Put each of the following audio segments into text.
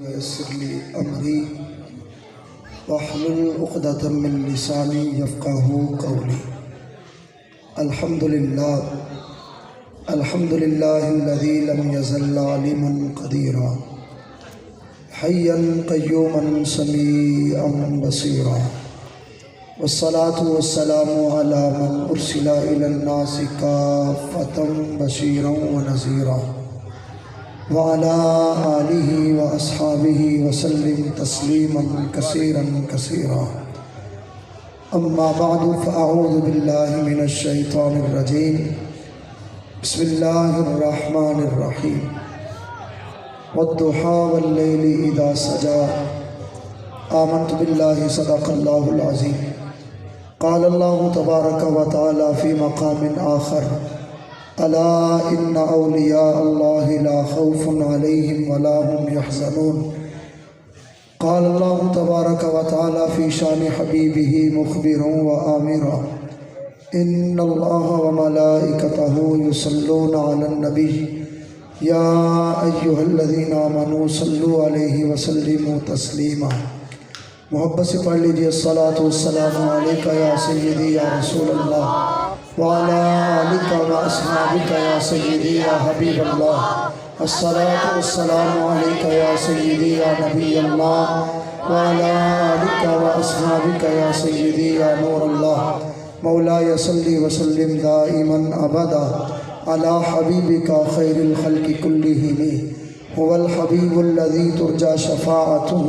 ويسر لي أمري واحلل عقدة من لساني يفقهوا قولي. الحمد لله الذي لم يزل عليما قديرا حيا قيوما سميعا بصيرا، والصلاة والسلام على من أرسل إلى الناس كافة بشيرا ونذيرا، وعلى آله وأصحابه وسلم تسليما كثيرا كثيرا. أما بعد فأعوذ بالله من الشيطان الرجيم. بسم الله الرحمن الرحيم. والضحى والليل إذا سجى. آمنت بالله صدق الله العظيم. قال الله تبارك وتعالى في مقام آخر: ألا إن أولياء الله لا خوف عليهم ولا هم يحزنون. قال الله تبارك وتعالى في شان حبيبه مخبرا وآمرا: إن الله وملائكته يصلون على النبي يا أيها الذين آمنوا صلوا عليه وسلموا تسلیما. محبت سے پڑھ لیجئے: الصلاۃ والسلام علیک یا سیدی یا رسول اللہ وعلی آلک و اصحابک یا سیدی یا حبیب اللہ. الصلاۃ والسلام علیک یا سیدی یا نبی اللہ وعلی آلک و اصحابک یا سیدی یا نور اللہ. مولاي صلی وسلم دائما ابدا على حبیبک خیر الخلق كلهم. هو الحبیب الذي ترجى شفاعته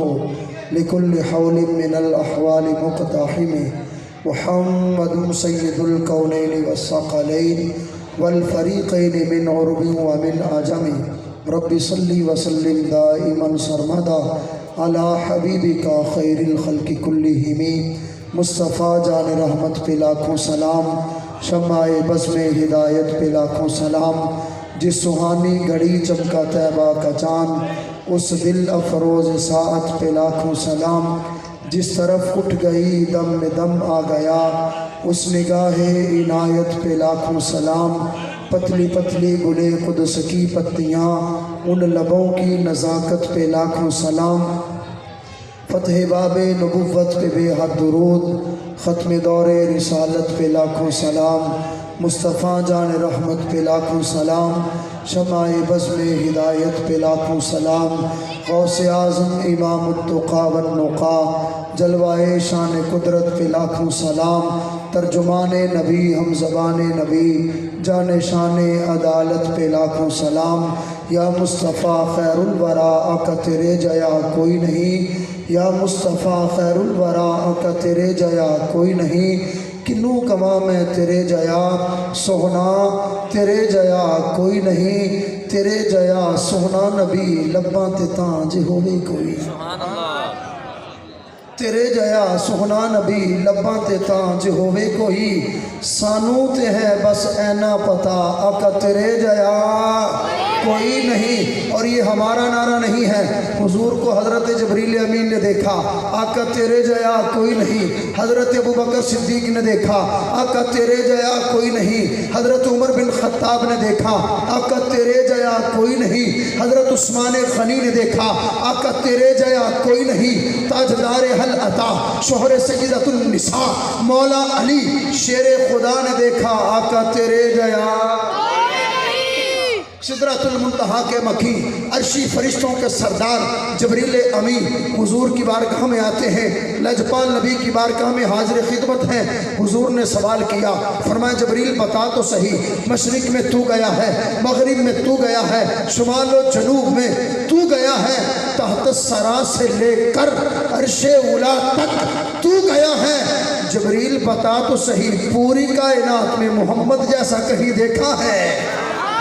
لكل حول من الأحوال مقتحم. محمد سید الكونین والثقلین والفریقین من عرب ومن عجم. رب صلی وسلم دائما سرمدا على حبیبک خیر الخلق كلهم. مصطفیٰ جان رحمت پہ لاکھوں سلام، شمع بزم ہدایت پہ لاکھوں سلام. جس سہانی گھڑی چمکا طیبہ کا چاند، اس دل افروز ساعت پہ لاکھوں سلام. جس طرف اٹھ گئی دم میں دم آ گیا، اس نگاہ عنایت پہ لاکھوں سلام. پتلی پتلی گلے قدس کی پتیاں، ان لبوں کی نزاکت پہ لاکھوں سلام. فتح باب نبوت پہ بے حد درود، ختم دور رسالت پہ لاکھوں سلام. مصطفیٰ جان رحمت پہ لاکھوں سلام، شمع بزم ہدایت پہ لاکھوں سلام. غوث اعظم امام التقیٰ والنقیٰ، جلوہ شان قدرت پہ لاکھوں سلام. ترجمان نبی ہم زبان نبی، جان شان عدالت پہ لاکھوں سلام. یا مصطفیٰ خیر الورا آقا تیرے جیا کوئی نہیں. یا مصطفیٰ خیر الورا آقا تیرے جیا کوئی نہیں. کنوں کما میں تیرے جیا سہنا، تیرے جیا کوئی نہیں. تیرے جیا سہنا نبی لباں تے تاں جے ہووے کوئی. تیرے جیا سہنا نبی لباں تے تاں جے ہووے کوئی. سانوں تے ہے بس اینا پتا آقا تیرے جیا کوئی نہیں. اور یہ ہمارا نعرہ نہیں ہے، حضور کو حضرت جبریل امین نے دیکھا، آقا تیرے جیا کوئی نہیں. حضرت ابوبکر صدیق نے دیکھا، آقا تیرے جیا کوئی نہیں. حضرت عمر بن خطاب نے دیکھا، آقا تیرے جیا کوئی نہیں. حضرت عثمان غنی نے دیکھا، آقا تیرے جیا کوئی نہیں. تاجدار حل عطا شوہر سیدۃ النساء مولا علی شیر خدا نے دیکھا، آقا تیرے جیا. سدرۃ المنتہا کے مکھی، عرشی فرشتوں کے سردار جبریل امین حضور کی بارگاہ میں آتے ہیں. لجپال نبی کی بارگاہ میں حاضر خدمت ہیں. حضور نے سوال کیا، فرمایا جبریل بتا تو صحیح، مشرق میں تو گیا ہے، مغرب میں تو گیا ہے، شمال و جنوب میں تو گیا ہے، تحت الثری سے لے کر عرش اولی تک تو گیا ہے. جبریل بتا تو صحیح، پوری کائنات میں محمد جیسا کہیں دیکھا ہے؟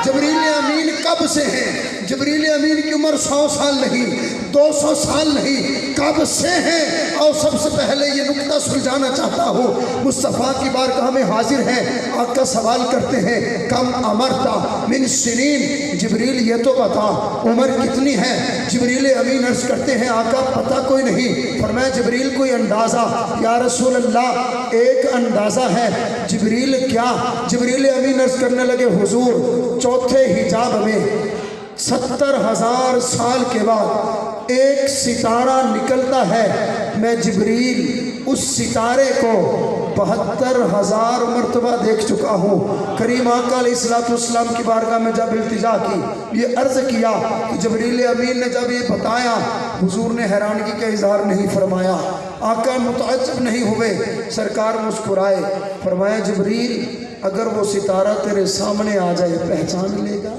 جبریل امین کب سے ہیں؟ جبریل امین کی عمر 100 سال نہیں، 200 سال نہیں، کب سے ہیں؟ اور سب سے پہلے یہ نکتہ سلجھانا چاہتا ہوں. مصطفیٰ کی بارگاہ میں حاضر ہیں، آقا سوال کرتے ہیں کم امرتا من سنین. جبریل یہ تو بتا عمر کتنی ہے؟ جبریل امین عرض کرتے ہیں آقا پتہ کوئی نہیں. فرمایا جبریل کوئی اندازہ؟ یا رسول اللہ ایک اندازہ ہے. جبریل کیا؟ جبریل امین عرض کرنے لگے حضور چوتھے حجاب میں 70,000 سال کے بعد ایک ستارہ نکلتا ہے، میں جبریل اس ستارے کو 72,000 مرتبہ دیکھ چکا ہوں۔ کریم آقا علیہ السلام کی بارگاہ میں جب التجا کی، یہ عرض کیا کہ جبریل امین نے جب یہ بتایا، حضور نے حیرانگی کا اظہار نہیں فرمایا، آقا متعجب نہیں ہوئے، سرکار مسکرائے، فرمایا جبریل اگر وہ ستارہ تیرے سامنے آ جائے پہچان لے گا؟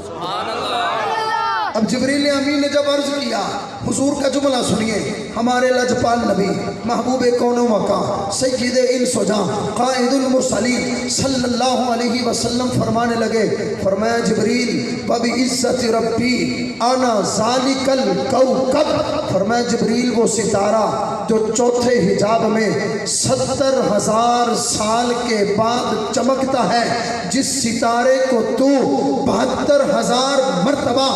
اب جبریل امین نے جب عرض کیا، حضور کا جملہ سنیے، ہمارے لجپال نبی محبوب کون و مکان سید انس و جان قائد المرسلین صلی اللہ علیہ وسلم فرمانے لگے، فرمایا جبریل بِعِزَّتِ ربی انا ذالک الکوکب، فرمایا جبریل وہ ستارہ جو چوتھے حجاب میں 70,000 سال کے بعد چمکتا ہے، جس ستارے کو تو 72,000 مرتبہ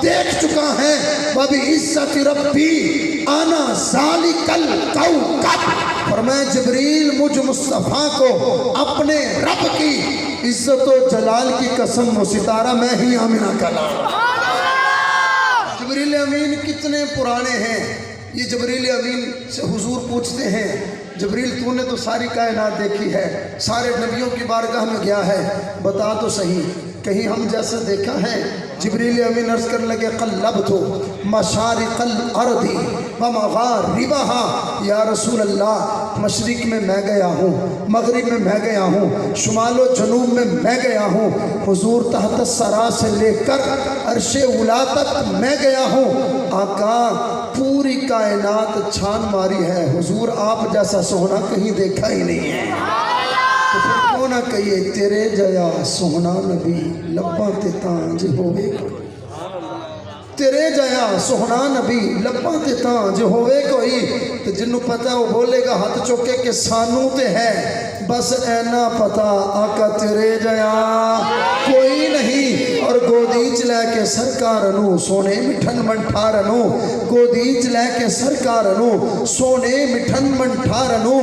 دیکھ چکا ہے، وَبِعِزَّتِ رَبِّي أَنَا ذَلِكَ الْكَوْكَبْ، فرمایا جبریل مجھ مصطفیٰ کو اپنے رب کی عزت و جلال کی قسم وہ ستارہ میں ہی آمنہ کا لاؤں۔ جبریل امین کتنے پرانے ہیں، یہ جبریل امین سے حضور پوچھتے ہیں، جبریل تو نے تو ساری کائنات دیکھی ہے، سارے نبیوں کی بارگاہ میں گیا ہے، بتا تو صحیح کہیں ہم جیسا دیکھا ہے؟ جبریل امین عرض کرنے لگے قلبت مشارق الارض ومغاربها، یا رسول اللہ مشرق میں میں گیا ہوں، مغرب میں میں گیا ہوں، شمال و جنوب میں میں گیا ہوں، حضور تحت الثری سے لے کر عرش اولی تک میں گیا ہوں، آقا پوری کائنات چھان ماری ہے، حضور آپ جیسا سونا کہیں دیکھا ہی نہیں ہے، تو پھر کیوں نہ کہیے تیرے جیا سونا نبی لباں تے تانج ہوئے کوئی، تیرے جیا سونا نبی لباں تے تانج ہوئے کوئی، تو جنہوں پتہ وہ بولے گا ہاتھ چوکے کہ سانوں تے ہے، بس اینا پتہ آقا تیرے جیا کوئی نہیں، اور گودیچ لے کے سرکارنو سونے مٹھن منٹھارنو، گودیچ لے کے سرکارنو سونے مٹھن منٹھارنو،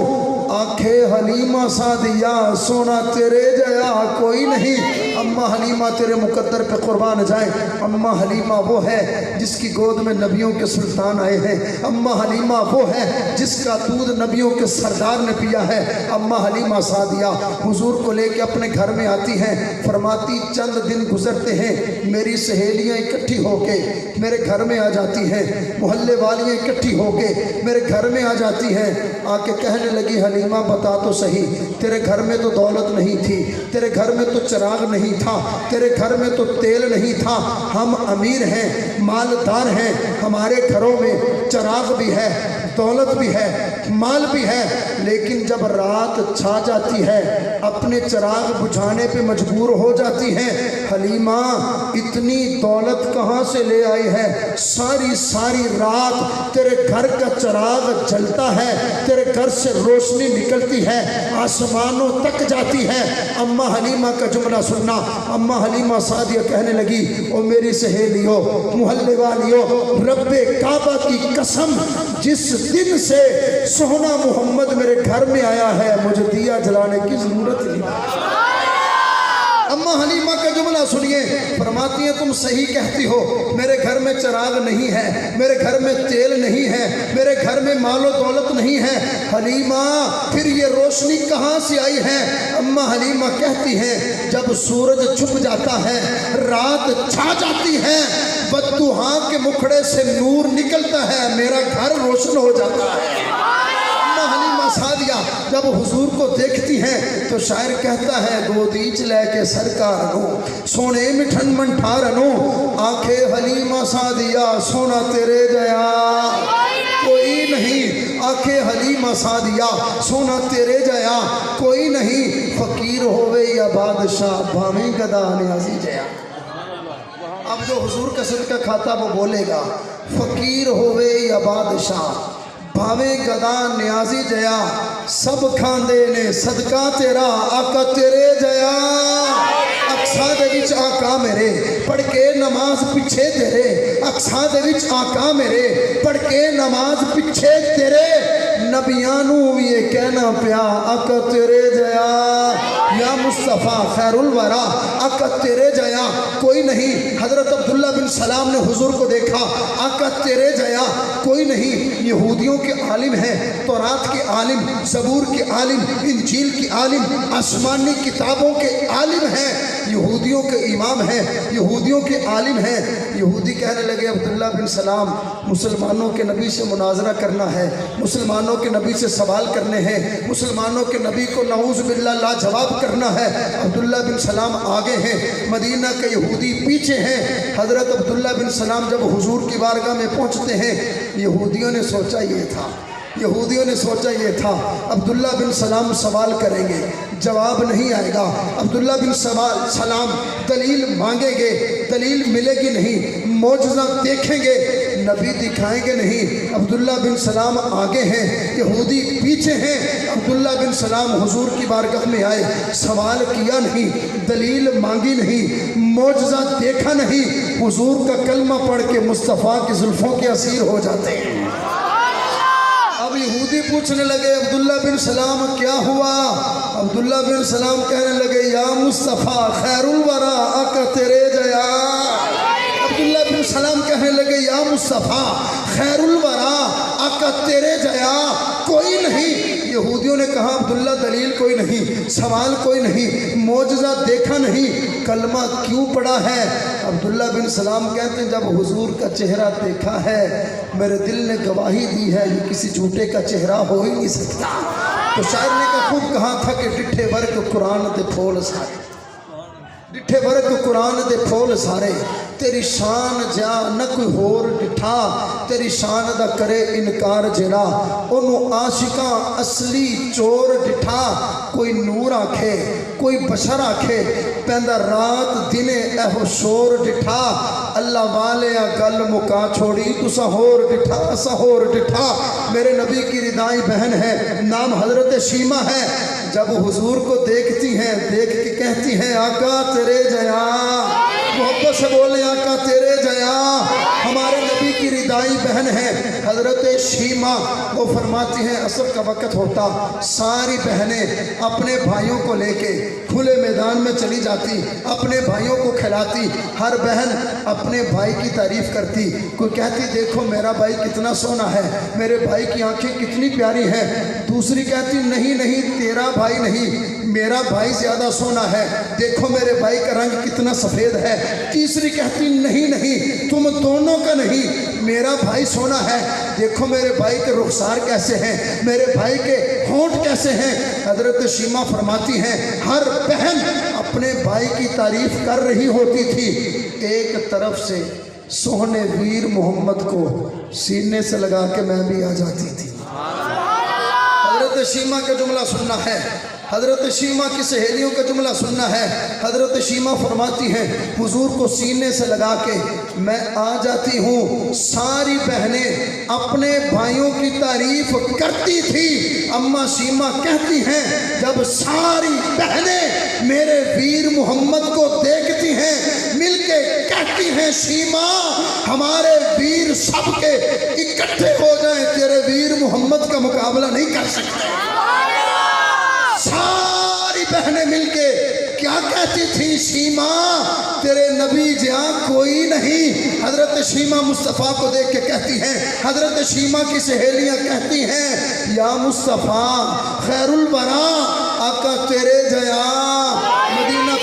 آنکھے حلیمہ سعدیہ سونا تیرے جیا کوئی نہیں، اماں حلیمہ تیرے مقدر پہ قربان جائیں، اماں حلیمہ وہ ہے جس کی گود میں نبیوں کے سلطان آئے ہیں، اماں حلیمہ وہ ہے جس کا دودھ نبیوں کے سردار نے پیا ہے، اماں حلیمہ سعدیہ حضور کو لے کے اپنے گھر میں آتی ہیں، فرماتی چند دن گزرتے ہیں میری سہیلیاں اکٹھی ہو کے میرے گھر میں آ جاتی ہیں، محلے والیاں اکٹھی ہو کے میرے گھر میں آ جاتی ہیں، آ کے کہنے لگی حلیمہ بتا تو صحیح تیرے گھر میں تو دولت نہیں تھی، تیرے گھر میں تو چراغ نہیں تھا، تیرے گھر میں تو تیل نہیں تھا، ہم امیر ہیں مالدار ہیں، ہمارے گھروں میں چراغ بھی ہے دولت بھی ہے مال بھی ہے، لیکن جب رات چھا جاتی ہے اپنے چراغ بجھانے پہ مجبور ہو جاتی ہیں، حلیمہ اتنی دولت کہاں سے لے آئی ہے، ساری رات تیرے گھر کا چراغ جلتا ہے، تیرے گھر سے روشنی نکلتی ہے، آسمانوں تک جاتی ہے، اماں حلیمہ کا جملہ سننا، اماں حلیمہ سعدیہ کہنے لگی او میری سہیلیوں محلے والیوں، رب کعبہ کی قسم جس دن سے سونا محمد میرے گھر میں آیا ہے مجھے دیا جلانے کی ضرورت نہیں۔ اماں حلیمہ کا جملہ سنیے، فرماتی ہیں تم صحیح کہتی ہو، میرے گھر میں چراغ نہیں ہے، میرے گھر میں تیل نہیں ہے، میرے گھر میں مال و دولت نہیں ہے، حلیمہ پھر یہ روشنی کہاں سے آئی ہے؟ اماں حلیمہ کہتی ہیں جب سورج چھپ جاتا ہے رات چھا جاتی ہے، بددعا کے مکھڑے سے نور نکلتا ہے، میرا گھر روشن ہو جاتا ہے۔ حلیمہ سعدیہ جب حضور کو دیکھتی ہیں تو شاعر کہتا ہے گودیچ لے کے سرکارنو سونے مٹھن منٹھارنو، آنکھیں حلیمہ سعدیہ سونا تیرے جیا کوئی نہیں، آنکھیں حلیمہ سعدیہ سونا تیرے جیا کوئی نہیں، فقیر ہوئے یا بادشاہ بھاویں گدا نیازی جیا۔ اب جو حضور کا صدقہ کھاتا وہ بولے گا فقیر ہوئے یا بادشاہ بھاویں گدا نیازی جیا، سب کھاندے نے صدقہ تیرا آقا تیرے جیا، اقصا دے وچ آقا میرے پڑھ کے نماز پچھے تیرے، اقصا دے وچ آقا میرے پڑھ کے نماز پچھے تیرے، نبیانوں یہ کہنا پیا آقا تیرے جیا۔ یا مصطفیٰ خیر الورا، آقا تیرے جیا کوئی نہیں۔ حضرت عبداللہ بن سلام نے حضور کو دیکھا، آقا تیرے جیا کوئی نہیں۔ یہودیوں کے عالم ہیں، تورات کے عالم، زبور کے عالم، انجیل کے عالم، آسمانی کتابوں کے عالم ہیں، یہودیوں کے امام ہیں، یہودیوں کے عالم ہیں۔ یہودی کہنے لگے عبداللہ بن سلام مسلمانوں کے نبی سے مناظرہ کرنا ہے، مسلمانوں کے نبی سے سوال کرنے ہیں، مسلمانوں کے نبی کو نعوذ باللہ لا جواب کرنا ہے۔ عبداللہ بن سلام آگے ہیں، مدینہ کے یہودی پیچھے ہیں۔ حضرت عبداللہ بن سلام جب حضور کی بارگاہ میں پہنچتے ہیں، یہودیوں نے سوچا یہ تھا عبداللہ بن سلام سوال کریں گے، جواب نہیں آئے گا۔ عبداللہ بن سلام دلیل مانگیں گے، دلیل ملے گی نہیں، معجزہ دیکھیں گے، نبی دکھائیں گے نہیں۔ عبداللہ بن سلام آگے ہیں، یہودی پیچھے ہیں۔ عبداللہ بن سلام حضور کی بارگاہ میں آئے، سوال کیا نہیں، دلیل مانگی نہیں، معجزہ دیکھا نہیں، حضور کا کلمہ پڑھ کے مصطفیٰ کی زلفوں کے اسیر ہو جاتے ہیں۔ اب یہودی پوچھنے لگے عبداللہ بن سلام کیا ہوا؟ عبداللہ بن سلام کہنے لگے یا مصطفیٰ خیر الورا، آقا تیرے جیا۔ عبداللہ بن سلام کہنے لگے یا مصطفیٰ خیر الورا، آقا تیرے جیا کوئی نہیں۔ یہودیوں نے کہا عبداللہ دلیل کوئی نہیں، سوال کوئی نہیں، معجزہ دیکھا نہیں، کلمہ کیوں پڑھا ہے؟ عبداللہ بن سلام کہتے ہیں جب حضور کا چہرہ دیکھا ہے، میرے دل نے گواہی دی ہے یہ کسی جھوٹے کا چہرہ ہو ہی نہیں سکتا۔ تو شاعر نے خوب کہا تھا کہ ڈٹھے ورک قرآن دے پھول سارے، ڈٹھے ورک قرآن دے پھول سارے، تیری شان جا نہ کوئی ہور ڈٹھا، تیری شان دا کرے انکار جڑا، انہوں عاشقاں اصلی چور ڈٹھا، کوئی نور آکھے کوئی بشر آکھے، پیندہ رات دنے اہو شور ڈٹھا، اللہ والے گل مکا چھوڑی تو سہور ڈٹھا۔ میرے نبی کی ردائی بہن ہے، نام حضرت شیمہ ہے، جب حضور کو دیکھتی ہیں، دیکھ کے کہتی ہیں آقا تیرے جیا، محبت سے بولے آقا تیرے جیا۔ ہمارے نبی کی ردائی بہن ہے حضرت شیمہ، وہ فرماتی ہیں عصر کا وقت ہوتا، ساری بہنیں اپنے بھائیوں کو لے کے کھلے میدان میں چلی جاتی، اپنے بھائیوں کو کھلاتی، ہر بہن اپنے بھائی کی تعریف کرتی، کوئی کہتی دیکھو میرا بھائی کتنا سونا ہے، میرے بھائی کی آنکھیں کتنی پیاری ہیں، دوسری کہتی نہیں تیرا بھائی نہیں، میرا بھائی زیادہ سونا ہے، دیکھو میرے بھائی کا رنگ کتنا سفید ہے، تیسری کہتی نہیں تم دونوں کا نہیں، میرا بھائی سونا ہے، دیکھو میرے بھائی کے رخسار کیسے ہیں، میرے بھائی کے ہونٹ کیسے ہیں۔ حضرت شیمہ فرماتی ہیں ہر بہن اپنے بھائی کی تعریف کر رہی ہوتی تھی، ایک طرف سے سوہنے ویر محمد کو سینے سے لگا کے میں بھی آ جاتی تھی۔ حضرت شیمہ کا جملہ سننا ہے، حضرت شیمہ کی سہیلیوں کا جملہ سننا ہے۔ حضرت شیمہ فرماتی ہیں حضور کو سینے سے لگا کے میں آ جاتی ہوں، ساری بہنیں اپنے بھائیوں کی تعریف کرتی تھی۔ اماں شیمہ کہتی ہیں جب ساری بہنیں میرے ویر محمد کو دیکھتی ہیں، مل کے کہتی ہیں شیمہ ہمارے ویر سب کے اکٹھے ہو جائیں، تیرے ویر محمد کا مقابلہ نہیں کر سکتے۔ ساری بہنیں مل کے کیا کہتی تھی شیمہ تیرے نبی جہاں کوئی نہیں۔ حضرت شیمہ مصطفیٰ کو دیکھ کے کہتی ہیں، حضرت شیمہ کی سہیلیاں کہتی ہیں یا مصطفیٰ خیر الورا، آقا تیرے جیا۔ مدینہ